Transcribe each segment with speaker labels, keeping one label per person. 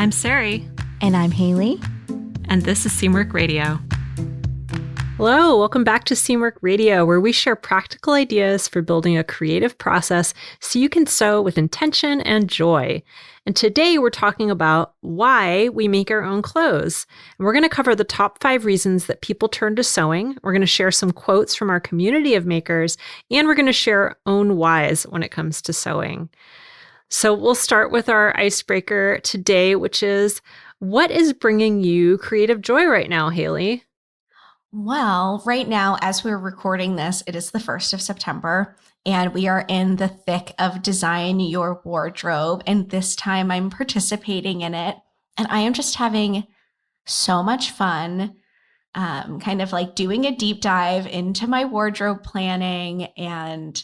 Speaker 1: I'm Sarai.
Speaker 2: And I'm Haley.
Speaker 1: And this is Seamwork Radio.
Speaker 3: Hello, welcome back to Seamwork Radio, where we share practical ideas for building a creative process so you can sew with intention and joy. And today we're talking about why we make our own clothes. And we're going to cover the top 5 reasons that people turn to sewing. We're going to share some quotes from our community of makers, and we're going to share our own whys when it comes to sewing. So we'll start with our icebreaker today, which is, what is bringing you creative joy right now, Haley?
Speaker 2: Well, right now, as we're recording this, it is the 1st of September, and we are in the thick of Design Your Wardrobe. And this time I'm participating in it, and I am just having so much fun, kind of like doing a deep dive into my wardrobe planning and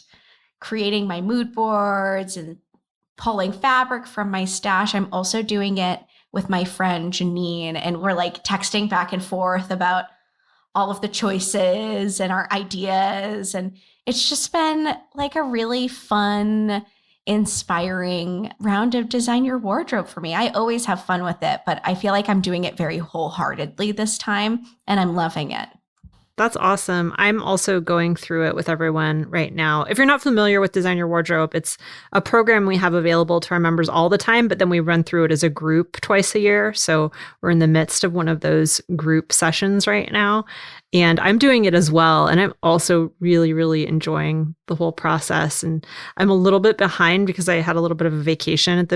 Speaker 2: creating my mood boards and pulling fabric from my stash. I'm also doing it with my friend Janine, and we're like texting back and forth about all of the choices and our ideas. And it's just been like a really fun, inspiring round of Design Your Wardrobe for me. I always have fun with it, but I feel like I'm doing it very wholeheartedly this time, and I'm loving it.
Speaker 3: That's awesome. I'm also going through it with everyone right now. If you're not familiar with Design Your Wardrobe, it's a program we have available to our members all the time, but then we run through it as a group twice a year. So we're in the midst of one of those group sessions right now. And I'm doing it as well. And I'm also really, really enjoying the whole process. And I'm a little bit behind because I had a little bit of a vacation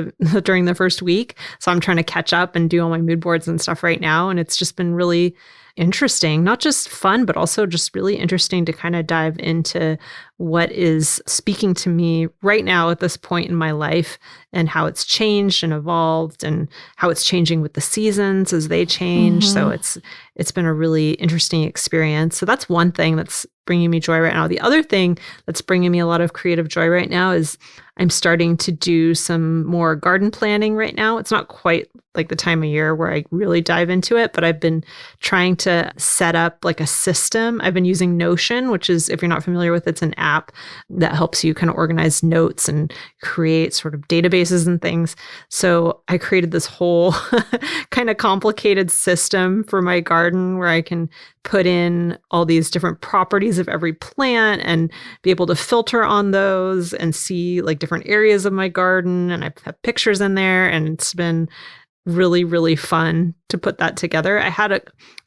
Speaker 3: during the first week. So I'm trying to catch up and do all my mood boards and stuff right now. And it's just been really interesting, not just fun, but also just really interesting to kind of dive into what is speaking to me right now at this point in my life and how it's changed and evolved and how it's changing with the seasons as they change. So it's been a really interesting experience. So that's one thing that's bringing me joy right now. The other thing that's bringing me a lot of creative joy right now is I'm starting to do some more garden planning right now. It's not quite like the time of year where I really dive into it, but I've been trying to set up like a system. I've been using Notion, which is, if you're not familiar with, it's an app that helps you kind of organize notes and create sort of databases and things. So I created this whole kind of complicated system for my garden where I can put in all these different properties of every plant and be able to filter on those and see like different areas of my garden. And I have pictures in there, and it's been really, really fun to put that together. I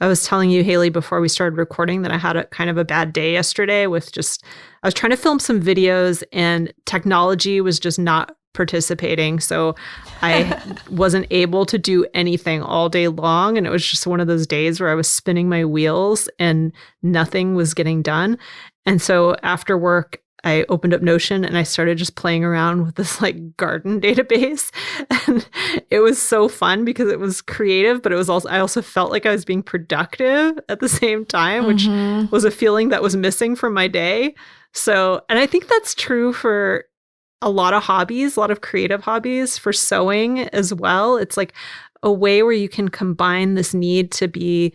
Speaker 3: was telling you, Haley, before we started recording that I had a kind of a bad day yesterday with I was trying to film some videos and technology was just not participating. So I wasn't able to do anything all day long. And it was just one of those days where I was spinning my wheels and nothing was getting done. And so after work, I opened up Notion and I started just playing around with this like garden database. And it was so fun because it was creative, but I also felt like I was being productive at the same time, which was a feeling that was missing from my day. So, and I think that's true for a lot of hobbies, a lot of creative hobbies, for sewing as well. It's like a way where you can combine this need to be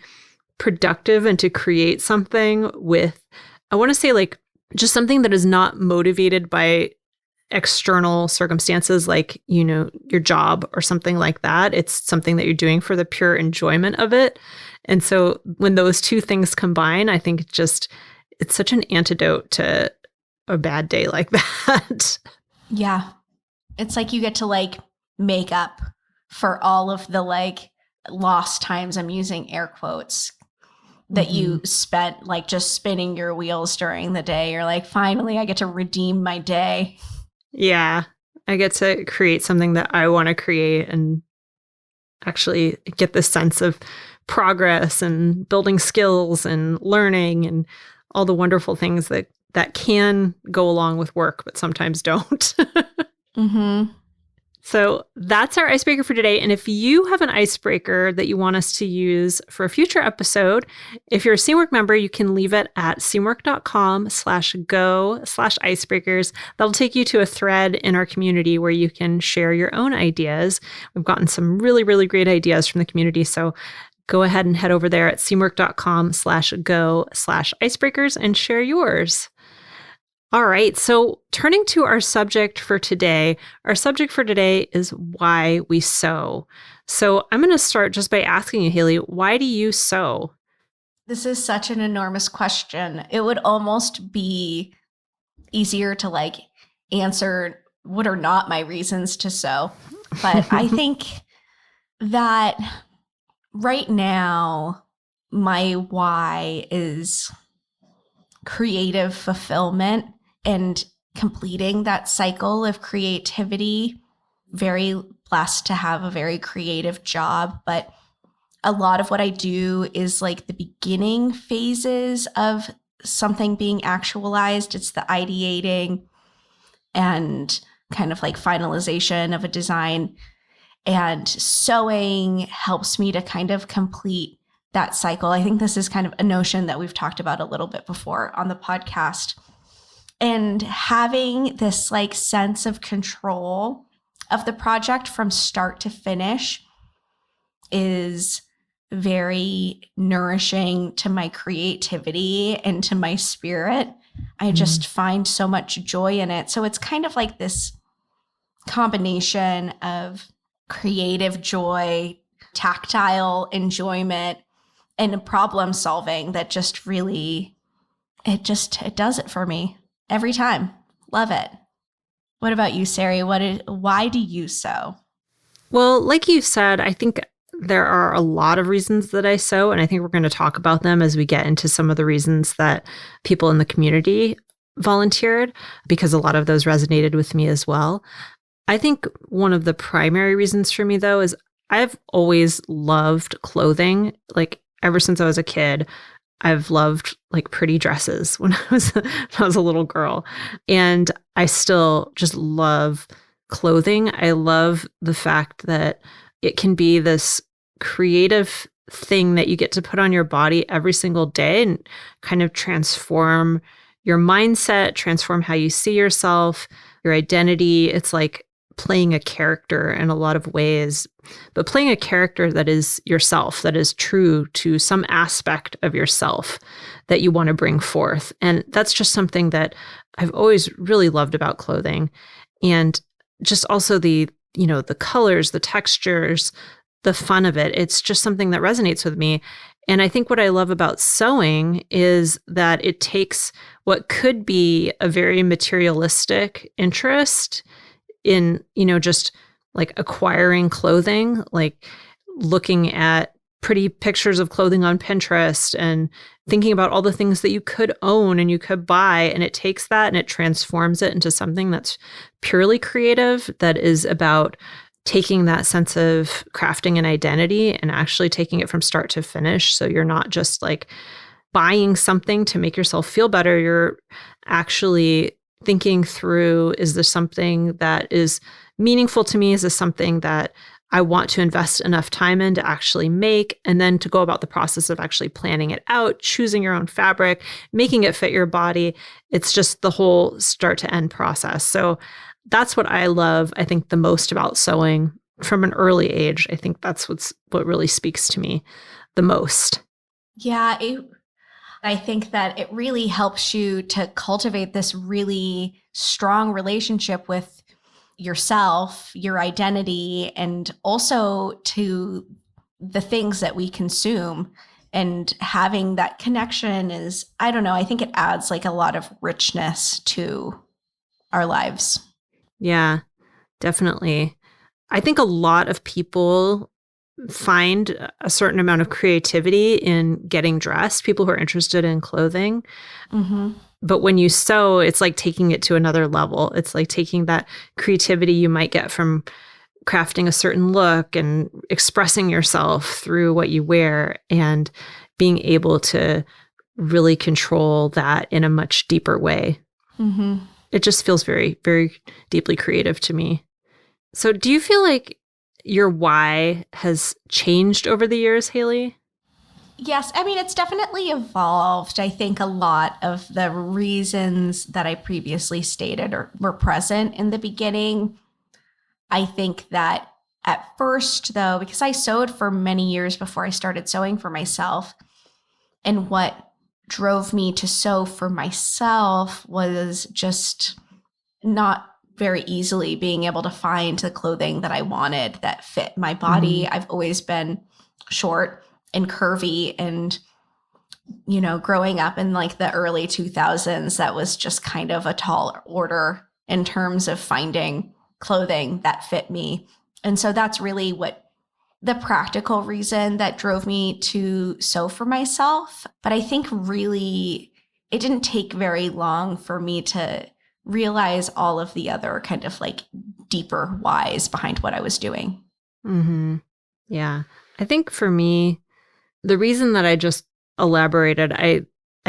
Speaker 3: productive and to create something with, I want to say, like just something that is not motivated by external circumstances like, your job or something like that. It's something that you're doing for the pure enjoyment of it. And so when those two things combine, I think it's such an antidote to a bad day like that.
Speaker 2: Yeah. It's like you get to like make up for all of the like lost times, I'm using air quotes, that you spent like just spinning your wheels during the day. You're like, finally, I get to redeem my day.
Speaker 3: Yeah. I get to create something that I want to create and actually get this sense of progress and building skills and learning and all the wonderful things that can go along with work, but sometimes don't. So that's our icebreaker for today. And if you have an icebreaker that you want us to use for a future episode, if you're a Seamwork member, you can leave it at seamwork.com/go/icebreakers. That'll take you to a thread in our community where you can share your own ideas. We've gotten some really, really great ideas from the community. So go ahead and head over there at seamwork.com/go/icebreakers and share yours. All right. So turning to our subject for today is why we sew. So I'm going to start just by asking you, Haley, why do you sew?
Speaker 2: This is such an enormous question. It would almost be easier to answer what are not my reasons to sew. But I think that right now, my why is creative fulfillment and completing that cycle of creativity. Very blessed to have a very creative job, but a lot of what I do is the beginning phases of something being actualized. It's the ideating and kind of finalization of a design. And sewing helps me to kind of complete that cycle. I think this is kind of a notion that we've talked about a little bit before on the podcast. And having this sense of control of the project from start to finish is very nourishing to my creativity and to my spirit. I just find so much joy in it. So it's kind of like this combination of creative joy, tactile enjoyment, and problem solving that just really, it does it for me every time. Love it. What about you, Sari? Why do you sew?
Speaker 3: Well, like you said, I think there are a lot of reasons that I sew, and I think we're going to talk about them as we get into some of the reasons that people in the community volunteered, because a lot of those resonated with me as well. I think one of the primary reasons for me, though, is I've always loved clothing. Ever since I was a kid, I've loved pretty dresses when I was a little girl. And I still just love clothing. I love the fact that it can be this creative thing that you get to put on your body every single day and kind of transform your mindset, transform how you see yourself, your identity. It's like playing a character in a lot of ways, but playing a character that is yourself, that is true to some aspect of yourself that you want to bring forth. And that's just something that I've always really loved about clothing. And just also the colors, the textures, the fun of it. It's just something that resonates with me. And I think what I love about sewing is that it takes what could be a very materialistic interest in, just acquiring clothing, looking at pretty pictures of clothing on Pinterest and thinking about all the things that you could own and you could buy. And it takes that and it transforms it into something that's purely creative, that is about taking that sense of crafting an identity and actually taking it from start to finish. So you're not just buying something to make yourself feel better. You're actually thinking through, is this something that is meaningful to me? Is this something that I want to invest enough time in to actually make? And then to go about the process of actually planning it out, choosing your own fabric, making it fit your body. It's just the whole start to end process. So that's what I love, I think, the most about sewing from an early age. I think that's what really speaks to me the most.
Speaker 2: Yeah, I think that it really helps you to cultivate this really strong relationship with yourself, your identity, and also to the things that we consume. And having that connection is, I don't know, I think it adds a lot of richness to our lives.
Speaker 3: Yeah, definitely. I think a lot of people find a certain amount of creativity in getting dressed, people who are interested in clothing.
Speaker 2: Mm-hmm.
Speaker 3: But when you sew, it's like taking it to another level. It's like taking that creativity you might get from crafting a certain look and expressing yourself through what you wear and being able to really control that in a much deeper way.
Speaker 2: Mm-hmm.
Speaker 3: It just feels very, very deeply creative to me. So do you feel like your why has changed over the years, Haley?
Speaker 2: Yes. I mean, it's definitely evolved. I think a lot of the reasons that I previously stated were present in the beginning. I think that at first, though, because I sewed for many years before I started sewing for myself, and what drove me to sew for myself was just not very easily being able to find the clothing that I wanted that fit my body. I've always been short and curvy, and growing up in like the early 2000s, that was just kind of a tall order in terms of finding clothing that fit me. And so that's really what the practical reason that drove me to sew for myself. But I think really it didn't take very long for me to realize all of the other kind of like deeper whys behind what I was doing.
Speaker 3: Yeah. I think for me, the reason that I just elaborated, I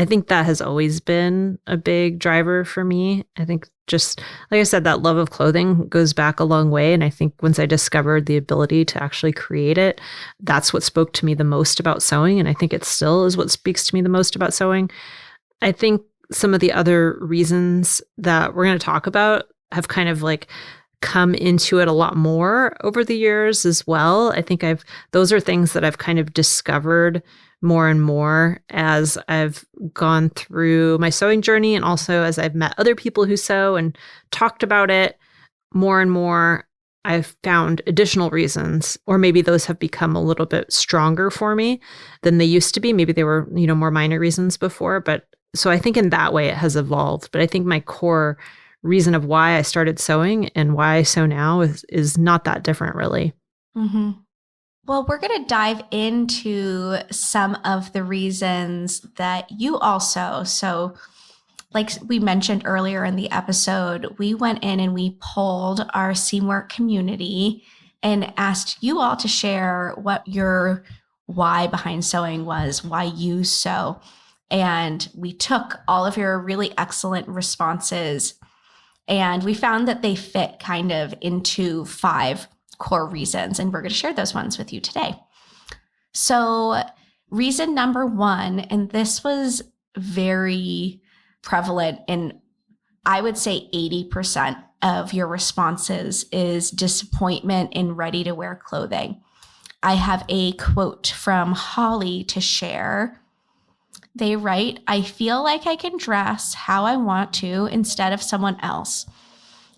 Speaker 3: think that has always been a big driver for me. I think just, like I said, that love of clothing goes back a long way. And I think once I discovered the ability to actually create it, that's what spoke to me the most about sewing. And I think it still is what speaks to me the most about sewing. I think some of the other reasons that we're going to talk about have kind of like come into it a lot more over the years as well. I think those are things that I've kind of discovered more and more as I've gone through my sewing journey, and also as I've met other people who sew and talked about it more and more. I've found additional reasons, or maybe those have become a little bit stronger for me than they used to be. Maybe they were, more minor reasons before, but so I think in that way it has evolved. But I think my core reason of why I started sewing and why I sew now is not that different, really.
Speaker 2: Well, we're going to dive into some of the reasons that you also, so like we mentioned earlier in the episode, we went in and we polled our Seamwork community and asked you all to share what your why behind sewing was, why you sew. And we took all of your really excellent responses, and we found that they fit kind of into 5 core reasons, and we're going to share those ones with you today. So reason number 1, and this was very prevalent in, I would say 80% of your responses, is disappointment in ready-to-wear clothing. I have a quote from Holly to share. They write, "I feel like I can dress how I want to instead of someone else.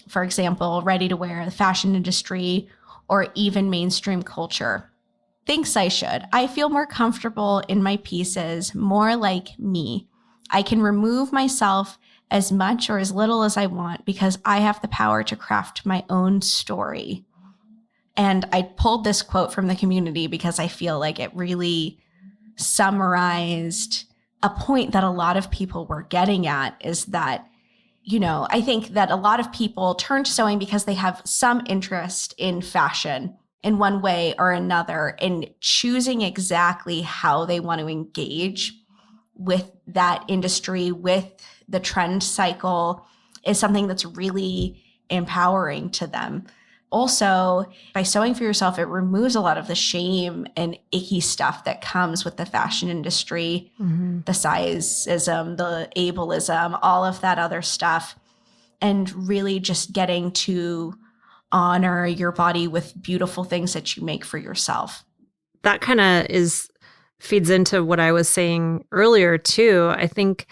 Speaker 2: For example, ready-to-wear, the fashion industry, or even mainstream culture. Thinks I should. I feel more comfortable in my pieces, more like me. I can remove myself as much or as little as I want because I have the power to craft my own story." And I pulled this quote from the community because I feel like it really summarized a point that a lot of people were getting at, is that I think that a lot of people turn to sewing because they have some interest in fashion in one way or another, and choosing exactly how they want to engage with that industry, with the trend cycle, is something that's really empowering to them. Also, by sewing for yourself, it removes a lot of the shame and icky stuff that comes with the fashion industry, the sizeism, the ableism, all of that other stuff, and really just getting to honor your body with beautiful things that you make for yourself.
Speaker 3: That kind of feeds into what I was saying earlier too. I think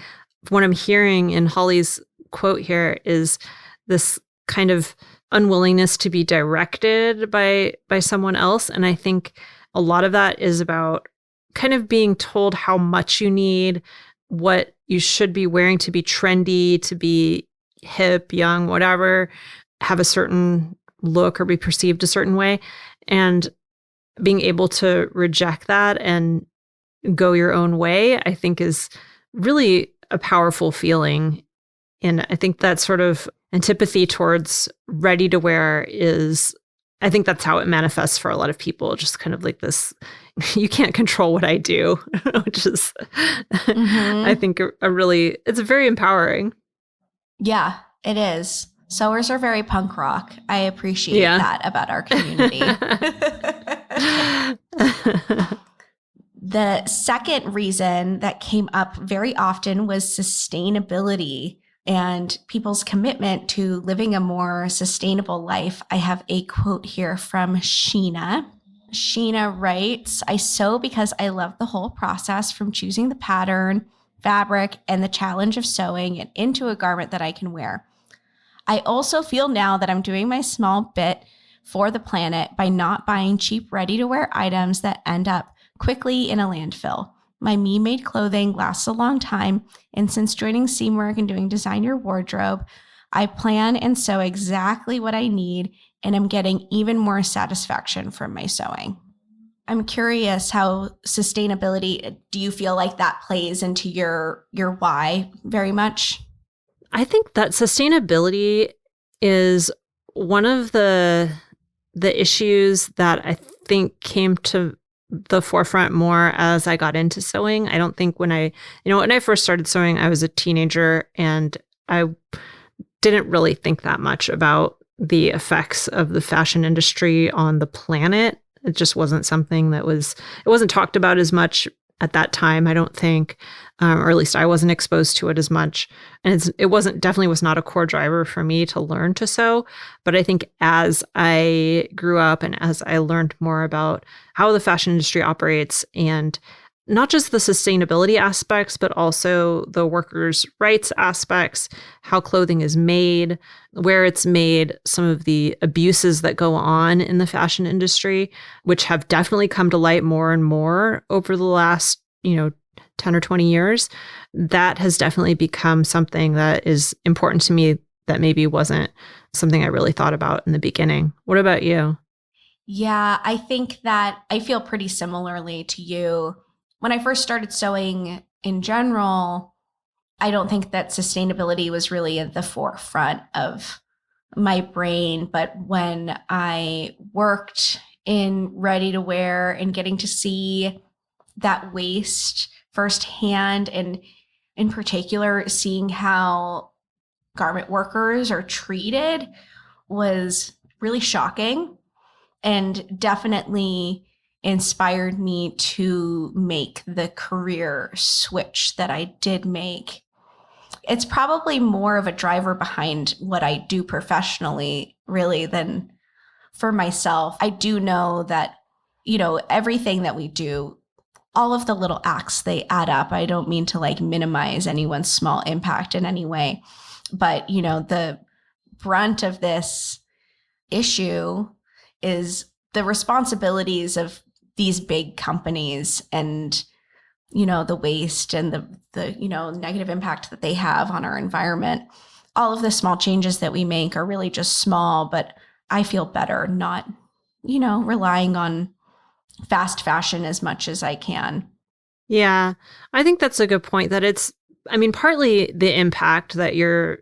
Speaker 3: what I'm hearing in Holly's quote here is this kind of unwillingness to be directed by someone else. And I think a lot of that is about kind of being told how much you need, what you should be wearing to be trendy, to be hip, young, whatever, have a certain look or be perceived a certain way. And being able to reject that and go your own way, I think is really a powerful feeling. And I think that sort of antipathy towards ready to wear I think that's how it manifests for a lot of people. Just kind of like this, you can't control what I do, which is, I think it's very empowering.
Speaker 2: Yeah, it is. Sewers are very punk rock. I appreciate that about our community. The second reason that came up very often was sustainability and people's commitment to living a more sustainable life. I have a quote here from Sheena. Sheena writes, "I sew because I love the whole process, from choosing the pattern, fabric, and the challenge of sewing it into a garment that I can wear. I also feel now that I'm doing my small bit for the planet by not buying cheap ready-to-wear items that end up quickly in a landfill. My me-made clothing lasts a long time, and since joining Seamwork and doing Design Your Wardrobe, I plan and sew exactly what I need, and I'm getting even more satisfaction from my sewing. I'm curious how sustainability, do you feel like that plays into your why very much?
Speaker 3: I think that sustainability is one of the issues that I think came to the forefront more as I got into sewing. I don't think when I first started sewing, I was a teenager and I didn't really think that much about the effects of the fashion industry on the planet. It just wasn't something it wasn't talked about as much at that time, I don't think, or at least I wasn't exposed to it as much. And definitely was not a core driver for me to learn to sew. But I think as I grew up and as I learned more about how the fashion industry operates, and not just the sustainability aspects, but also the workers' rights aspects, how clothing is made, where it's made, some of the abuses that go on in the fashion industry, which have definitely come to light more and more over the last, 10 or 20 years, that has definitely become something that is important to me that maybe wasn't something I really thought about in the beginning. What about you?
Speaker 2: Yeah, I think that I feel pretty similarly to you. When I first started sewing in general, I don't think that sustainability was really at the forefront of my brain. But when I worked in ready to wear and getting to see that waste firsthand, and in particular, seeing how garment workers are treated was really shocking and definitely inspired me to make the career switch that I did make. It's probably more of a driver behind what I do professionally, really, than for myself. I do know that, everything that we do, all of the little acts, they add up. I don't mean to minimize anyone's small impact in any way, but, the brunt of this issue is the responsibilities of these big companies and the waste and the negative impact that they have on our environment. All of the small changes that we make are really just small, but I feel better not relying on fast fashion as much as I can.
Speaker 3: Yeah, I think that's a good point, that partly the impact that your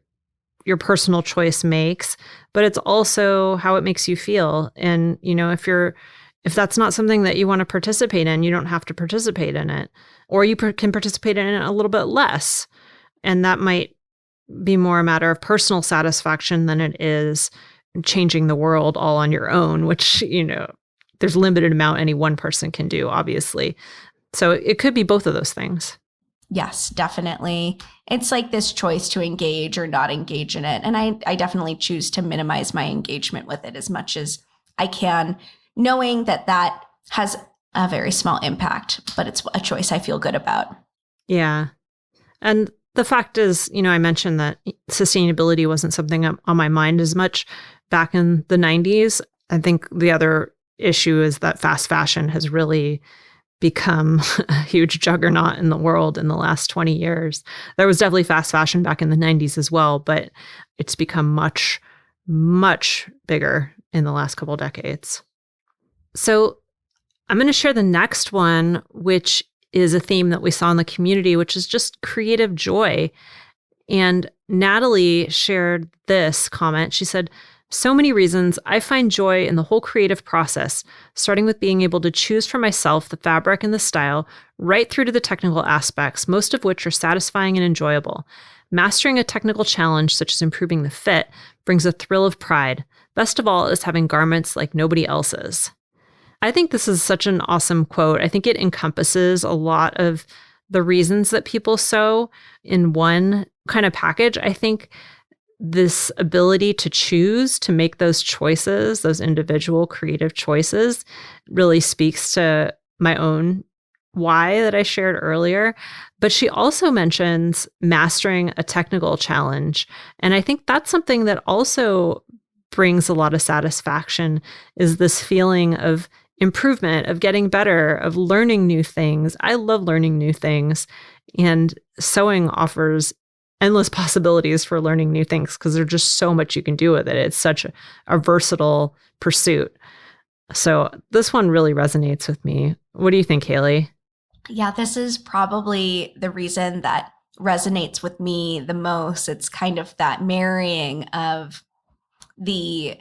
Speaker 3: personal choice makes, but it's also how it makes you feel. And, if that's not something that you want to participate in, you don't have to participate in it, or you can participate in it a little bit less. And that might be more a matter of personal satisfaction than it is changing the world all on your own, which, there's a limited amount any one person can do, obviously. So it could be both of those things.
Speaker 2: Yes, definitely. It's like this choice to engage or not engage in it. And I definitely choose to minimize my engagement with it as much as I can, knowing that that has a very small impact, but it's a choice I feel good about.
Speaker 3: Yeah. And the fact is, I mentioned that sustainability wasn't something on my mind as much back in the 90s. I think the other issue is that fast fashion has really become a huge juggernaut in the world in the last 20 years. There was definitely fast fashion back in the 90s as well, but it's become much, much bigger in the last couple of decades. So I'm going to share the next one, which is a theme that we saw in the community, which is just creative joy. And Natalie shared this comment. She said, "So many reasons. I find joy in the whole creative process, starting with being able to choose for myself the fabric and the style, right through to the technical aspects, most of which are satisfying and enjoyable. Mastering a technical challenge, such as improving the fit, brings a thrill of pride. Best of all is having garments like nobody else's." I think this is such an awesome quote. I think it encompasses a lot of the reasons that people sew in one kind of package. I think this ability to choose, to make those choices, those individual creative choices, really speaks to my own why that I shared earlier, but she also mentions mastering a technical challenge. And I think that's something that also brings a lot of satisfaction, is this feeling of improvement, of getting better, of learning new things. I love learning new things, and sewing offers endless possibilities for learning new things because there's just so much you can do with it. It's such a versatile pursuit. So this one really resonates with me. What do you think, Haley?
Speaker 2: Yeah, this is probably the reason that resonates with me the most. It's kind of that marrying of the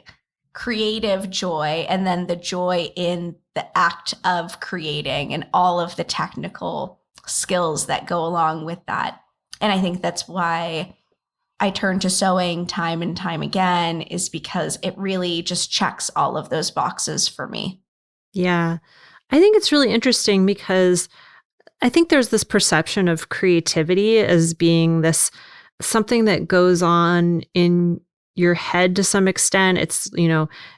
Speaker 2: creative joy and then the joy in the act of creating and all of the technical skills that go along with that. And I think that's why I turn to sewing time and time again, is because it really just checks all of those boxes for me.
Speaker 3: Yeah, I think it's really interesting because I think there's this perception of creativity as being this something that goes on in your head to some extent. It's,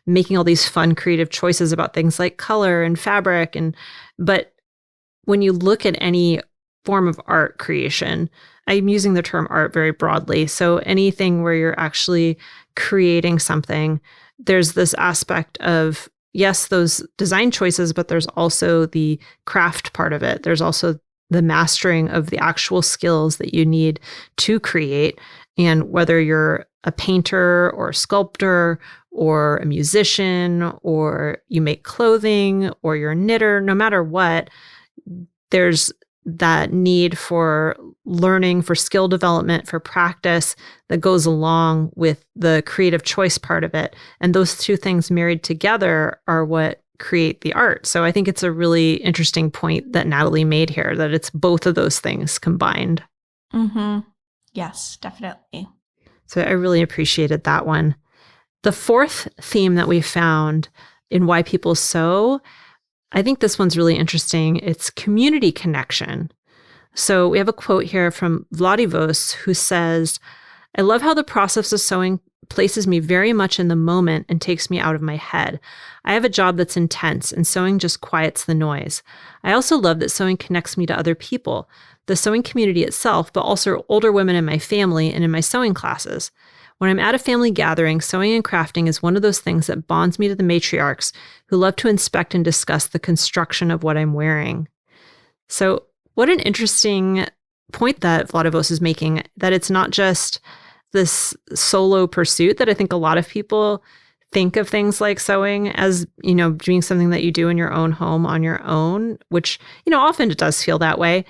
Speaker 3: making all these fun creative choices about things like color and fabric. But when you look at any form of art creation, I'm using the term art very broadly. So anything where you're actually creating something, there's this aspect of, yes, those design choices, but there's also the craft part of it. There's also the mastering of the actual skills that you need to create. And whether you're a painter or a sculptor or a musician or you make clothing or you're a knitter, no matter what, there's that need for learning, for skill development, for practice that goes along with the creative choice part of it. And those two things married together are what create the art. So I think it's a really interesting point that Natalie made here, that it's both of those things combined.
Speaker 2: Mm-hmm. Yes, definitely.
Speaker 3: So I really appreciated that one. The fourth theme that we found in why people sew, I think this one's really interesting. It's community connection. So we have a quote here from Vladivos, who says, "I love how the process of sewing places me very much in the moment and takes me out of my head. I have a job that's intense, and sewing just quiets the noise. I also love that sewing connects me to other people, the sewing community itself, but also older women in my family and in my sewing classes. When I'm at a family gathering, sewing and crafting is one of those things that bonds me to the matriarchs who love to inspect and discuss the construction of what I'm wearing." So what an interesting point that Vladivos is making, that it's not just this solo pursuit, that I think a lot of people think of things like sewing as, doing something that you do in your own home on your own, which, often it does feel that way,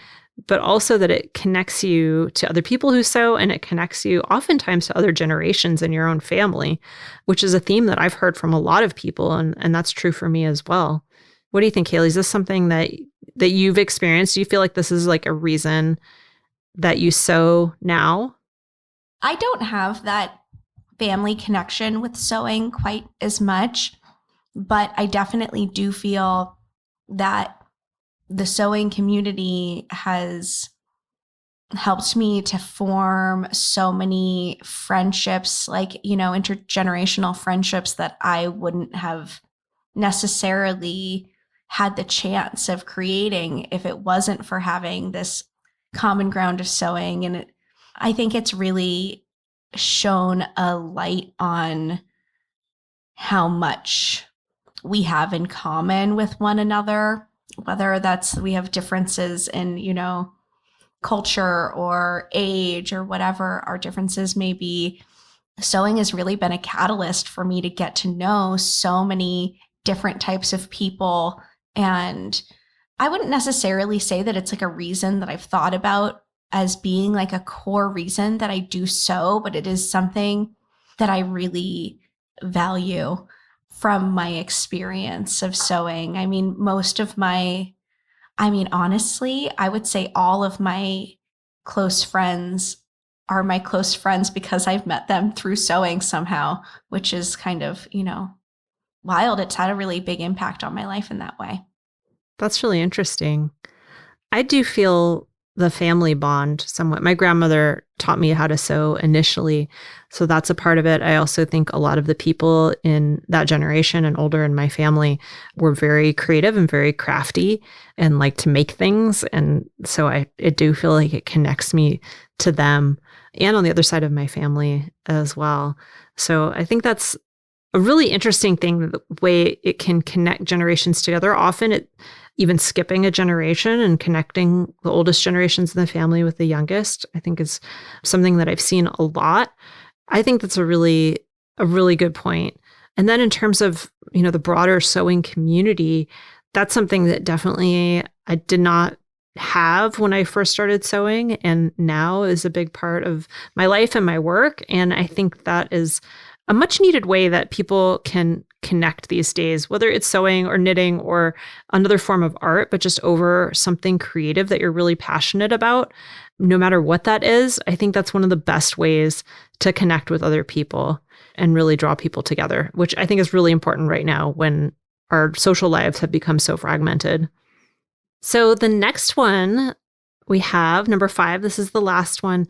Speaker 3: but also that it connects you to other people who sew, and it connects you oftentimes to other generations in your own family, which is a theme that I've heard from a lot of people. And that's true for me as well. What do you think, Haley? Is this something that you've experienced? Do you feel like this is like a reason that you sew now?
Speaker 2: I don't have that family connection with sewing quite as much, but I definitely do feel that the sewing community has helped me to form so many friendships, like, intergenerational friendships that I wouldn't have necessarily had the chance of creating if it wasn't for having this common ground of sewing. And I think it's really shone a light on how much we have in common with one another, whether that's we have differences in, culture or age or whatever our differences may be. Sewing has really been a catalyst for me to get to know so many different types of people. And I wouldn't necessarily say that it's like a reason that I've thought about as being like a core reason that I do sew, but it is something that I really value from my experience of sewing. Honestly, I would say all of my close friends are my close friends because I've met them through sewing somehow, which is kind of, wild. It's had a really big impact on my life in that way.
Speaker 3: That's really interesting. I do feel the family bond somewhat. My grandmother taught me how to sew initially, so that's a part of it. I also think a lot of the people in that generation and older in my family were very creative and very crafty and like to make things. And so I do feel like it connects me to them and on the other side of my family as well. So I think that's a really interesting thing, the way it can connect generations together. Often even skipping a generation and connecting the oldest generations in the family with the youngest, I think is something that I've seen a lot. I think that's a really good point. And then in terms of, the broader sewing community, that's something that definitely I did not have when I first started sewing, and now is a big part of my life and my work. And I think that is a much needed way that people can connect these days, whether it's sewing or knitting or another form of art, but just over something creative that you're really passionate about, no matter what that is. I think that's one of the best ways to connect with other people and really draw people together, which I think is really important right now when our social lives have become so fragmented. So the next one we have, number 5, this is the last one,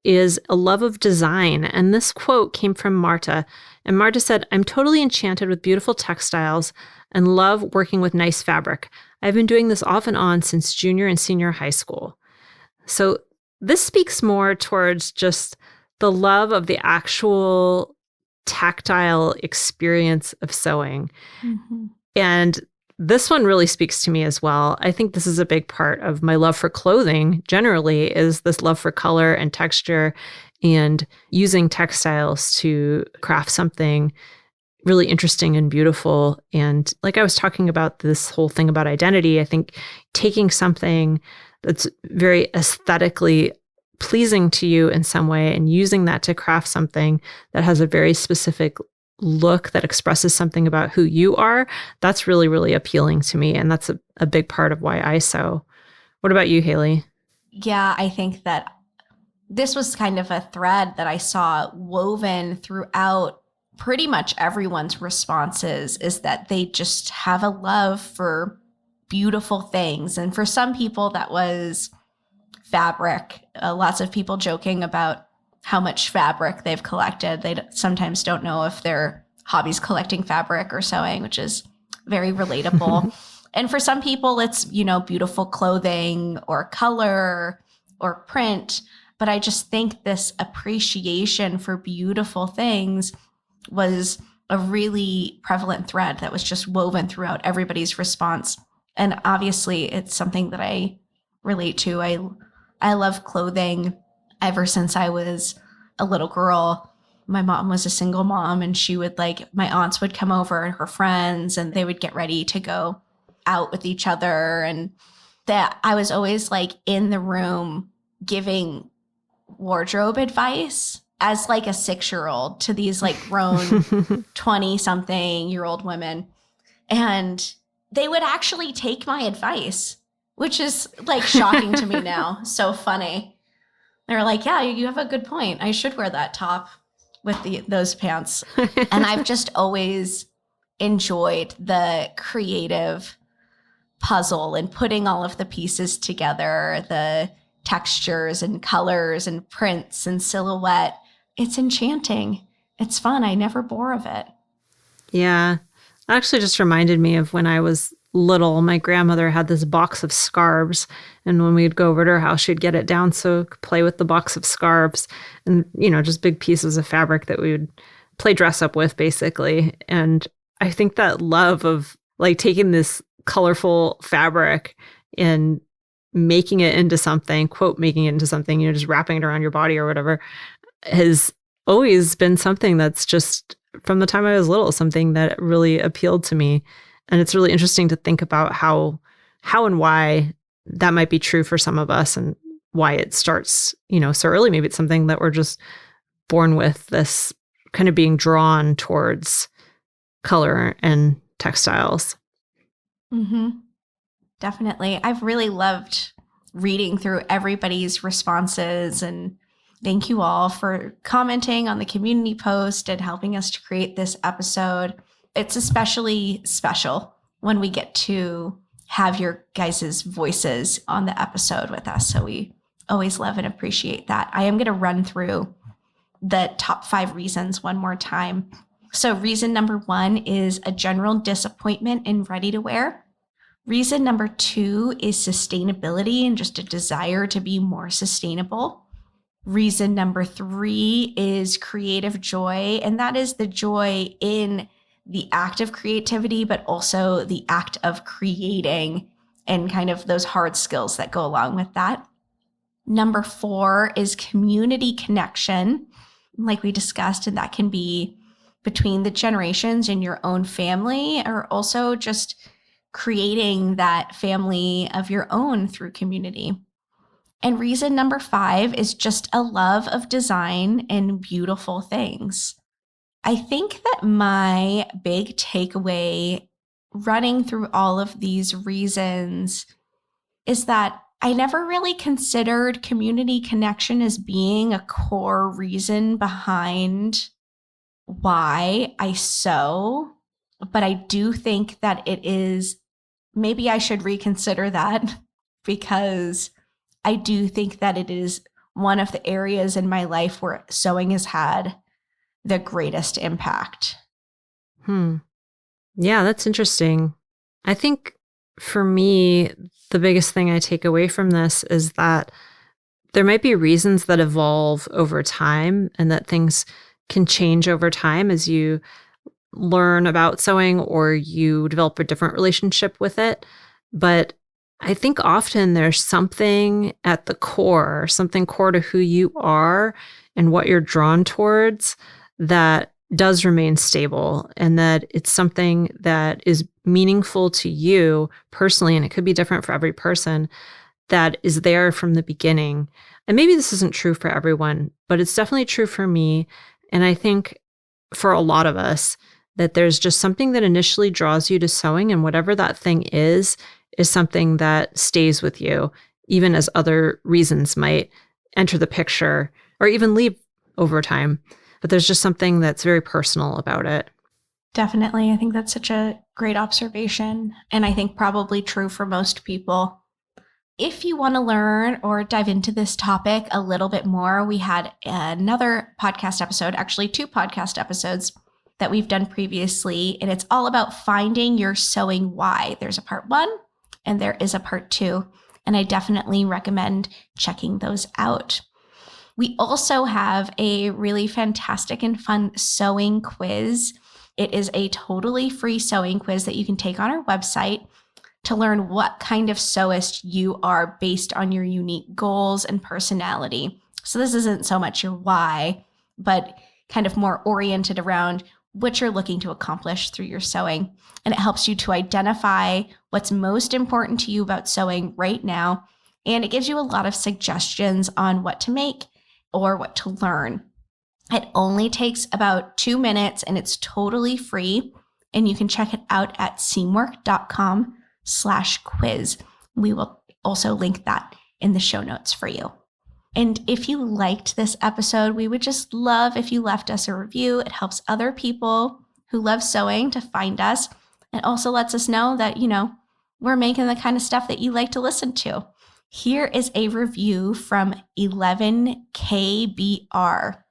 Speaker 3: is a love of design. And this quote came from Marta. And Marta said, "I'm totally enchanted with beautiful textiles and love working with nice fabric. I've been doing this off and on since junior and senior high school." So this speaks more towards just the love of the actual tactile experience of sewing.
Speaker 2: Mm-hmm.
Speaker 3: And this one really speaks to me as well. I think this is a big part of my love for clothing generally, is this love for color and texture and using textiles to craft something really interesting and beautiful. And like I was talking about this whole thing about identity, I think taking something that's very aesthetically pleasing to you in some way and using that to craft something that has a very specific look that expresses something about who you are, that's really, really appealing to me. And that's a big part of why I sew. What about you, Haley?
Speaker 2: Yeah, I think that this was kind of a thread that I saw woven throughout pretty much everyone's responses, is that they just have a love for beautiful things. And for some people, that was fabric. Lots of people joking about how much fabric they've collected. They sometimes don't know if their hobby's collecting fabric or sewing, which is very relatable. And for some people, it's, beautiful clothing or color or print. But I just think this appreciation for beautiful things was a really prevalent thread that was just woven throughout everybody's response. And obviously, it's something that I relate to. I love clothing. Ever since I was a little girl, my mom was a single mom, and my aunts would come over and her friends, and they would get ready to go out with each other. And that I was always in the room giving wardrobe advice as a 6-year-old to these grown 20-something-year-old women. And they would actually take my advice, which is shocking to me now. So funny. They're like, "Yeah, you have a good point. I should wear that top with those pants." And I've just always enjoyed the creative puzzle and putting all of the pieces together, the textures and colors and prints and silhouette. It's enchanting. It's fun. I never bore of it.
Speaker 3: Yeah. It actually just reminded me of when I was little, my grandmother had this box of scarves, and when we'd go over to her house, she'd get it down so could play with the box of scarves, and just big pieces of fabric that we would play dress up with, basically. And I think that love of taking this colorful fabric and making it into something, quote, making it into something, just wrapping it around your body or whatever, has always been something that's just, from the time I was little, something that really appealed to me. And it's really interesting to think about how and why that might be true for some of us, and why it starts, so early. Maybe it's something that we're just born with, this kind of being drawn towards color and textiles.
Speaker 2: Mm-hmm. Definitely. I've really loved reading through everybody's responses, and thank you all for commenting on the community post and helping us to create this episode. It's especially special when we get to have your guys' voices on the episode with us. So we always love and appreciate that. I am going to run through the top 5 reasons one more time. So reason number 1 is a general disappointment in ready-to-wear. Reason number 2 is sustainability and just a desire to be more sustainable. Reason number 3 is creative joy, and that is the joy in the act of creativity, but also the act of creating and kind of those hard skills that go along with that. Number 4 is community connection, like we discussed, and that can be between the generations in your own family, or also just creating that family of your own through community. And reason number 5 is just a love of design and beautiful things. I think that my big takeaway running through all of these reasons is that I never really considered community connection as being a core reason behind why I sew, but I do think that it is, maybe I should reconsider that, because I do think that it is one of the areas in my life where sewing has had the greatest impact.
Speaker 3: Yeah, that's interesting. I think for me, the biggest thing I take away from this is that there might be reasons that evolve over time and that things can change over time as you learn about sewing or you develop a different relationship with it. But I think often there's something at the core, something core to who you are and what you're drawn towards that does remain stable, and that it's something that is meaningful to you personally, and it could be different for every person, that is there from the beginning. And maybe this isn't true for everyone, but it's definitely true for me. And I think for a lot of us, that there's just something that initially draws you to sewing, and whatever that thing is something that stays with you, even as other reasons might enter the picture or even leave over time. But there's just something that's very personal about it.
Speaker 2: Definitely. I think that's such a great observation, and I think probably true for most people. If you want to learn or dive into this topic a little bit more, we had another podcast episode, actually 2 podcast episodes that we've done previously, and it's all about finding your sewing why. There's a part 1 and there is a part 2, and I definitely recommend checking those out. We also have a really fantastic and fun sewing quiz. It is a totally free sewing quiz that you can take on our website to learn what kind of sewist you are based on your unique goals and personality. So this isn't so much your why, but kind of more oriented around what you're looking to accomplish through your sewing. And it helps you to identify what's most important to you about sewing right now. And it gives you a lot of suggestions on what to make or what to learn. It only takes about 2 minutes and it's totally free. And you can check it out at seamwork.com/quiz. We will also link that in the show notes for you. And if you liked this episode, we would just love if you left us a review. It helps other people who love sewing to find us. It also lets us know that, we're making the kind of stuff that you like to listen to. Here is a review from 11KBR.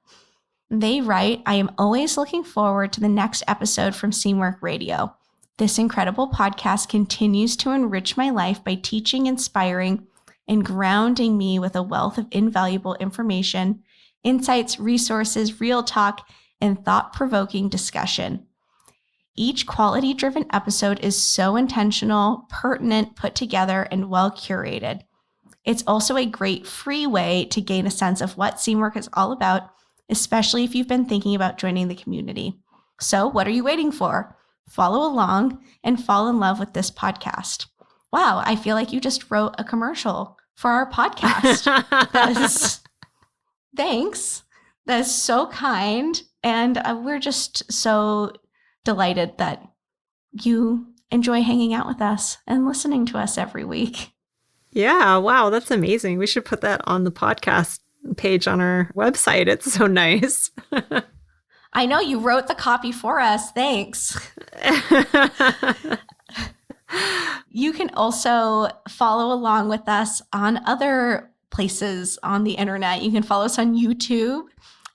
Speaker 2: They write, I am always looking forward to the next episode from Seamwork Radio. This incredible podcast continues to enrich my life by teaching, inspiring, and grounding me with a wealth of invaluable information, insights, resources, real talk, and thought-provoking discussion. Each quality-driven episode is so intentional, pertinent, put together, and well curated. It's also a great free way to gain a sense of what Seamwork is all about, especially if you've been thinking about joining the community. So what are you waiting for? Follow along and fall in love with this podcast. Wow, I feel like you just wrote a commercial for our podcast. Thanks. That is so kind. And we're just so delighted that you enjoy hanging out with us and listening to us every week.
Speaker 3: Yeah, wow, that's amazing. We should put that on the podcast page on our website. It's so nice.
Speaker 2: I know you wrote the copy for us. Thanks. You can also follow along with us on other places on the internet. You can follow us on YouTube,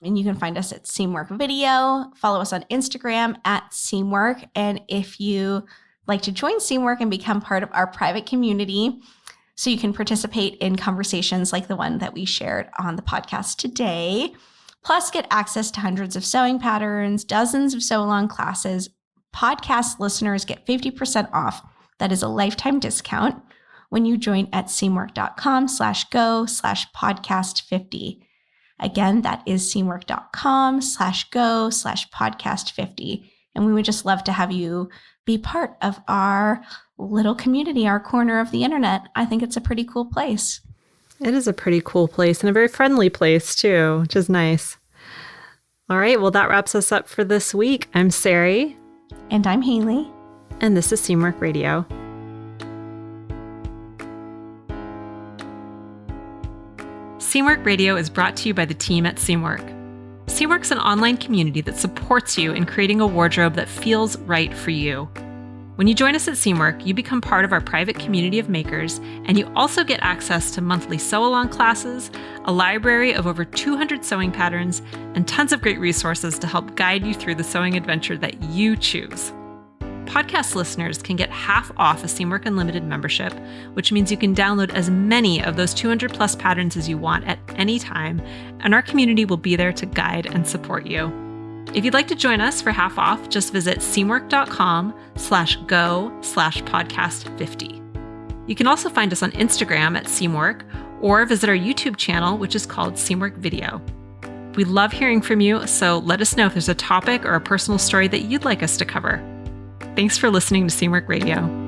Speaker 2: and you can find us at Seamwork Video. Follow us on Instagram at Seamwork. And if you like to join Seamwork and become part of our private community, so you can participate in conversations like the one that we shared on the podcast today, plus get access to hundreds of sewing patterns, dozens of sew-along classes, podcast listeners get 50% off. That is a lifetime discount when you join at seamwork.com/go/podcast50. Again, that is seamwork.com/go/podcast50. And we would just love to have you be part of our little community, our corner of the internet. I think it's a pretty cool place.
Speaker 3: It is a pretty cool place and a very friendly place too, which is nice. All right, well, that wraps us up for this week. I'm Sarai.
Speaker 2: And I'm Haley.
Speaker 3: And this is Seamwork Radio.
Speaker 1: Seamwork Radio is brought to you by the team at Seamwork. Seamwork's an online community that supports you in creating a wardrobe that feels right for you. When you join us at Seamwork, you become part of our private community of makers, and you also get access to monthly sew-along classes, a library of over 200 sewing patterns, and tons of great resources to help guide you through the sewing adventure that you choose. Podcast listeners can get half off a Seamwork Unlimited membership, which means you can download as many of those 200 plus patterns as you want at any time, and our community will be there to guide and support you. If you'd like to join us for half off, just visit seamwork.com/go/podcast50. You can also find us on Instagram at Seamwork, or visit our YouTube channel, which is called Seamwork Video. We love hearing from you, so let us know if there's a topic or a personal story that you'd like us to cover. Thanks for listening to Seamwork Radio.